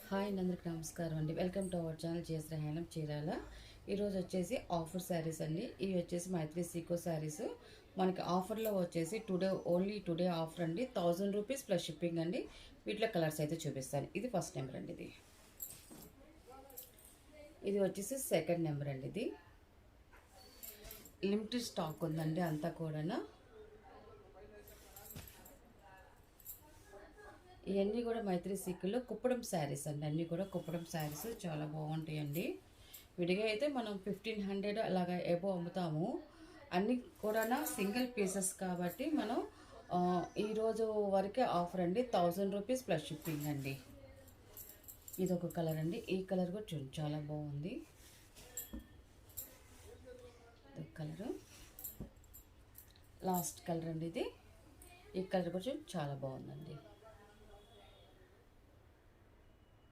Hi అందరికి నమస్కారం అండి. వెల్కమ్ టు అవర్ ఛానల్ చేసిన హ్యాండ్లూమ్ చీరాల. ఈరోజు వచ్చేసి ఆఫర్ శారీస్ అండి. ఇవి వచ్చేసి మైత్రి సీకో శారీస్. మనకి ఆఫర్లో వచ్చేసి ఓన్లీ టుడే ఆఫర్ అండి. 1000 రూపీస్ ప్లస్ షిప్పింగ్ అండి. వీటిలో కలర్స్ అయితే చూపిస్తాను. ఇది ఫస్ట్ నెంబర్ అండి. ఇది వచ్చేసి సెకండ్ నెంబర్ అండి. ఇది లిమిటెడ్ స్టాక్ ఉందండి అంతా కూడా. ఇవన్నీ కూడా మైత్రి సిక్కులో కుప్పడం శారీస్ అండి. అన్నీ కూడా కుప్పడం శారీస్ చాలా బాగుంటాయండి. విడిగా అయితే మనం 1500 అలాగా ఏబో అమ్ముతాము. అన్నీ కూడా సింగిల్ పీసెస్ కాబట్టి మనం ఈరోజు వరకే ఆఫర్ అండి. 1000 రూపీస్ ప్లస్ షిప్పింగ్ అండి. ఇది ఒక కలర్ అండి. ఈ కలర్ కూడా చూడండి చాలా బాగుంది. కలరు లాస్ట్ కలర్ అండి. ఇది ఈ కలర్ కూడా చాలా బాగుందండి.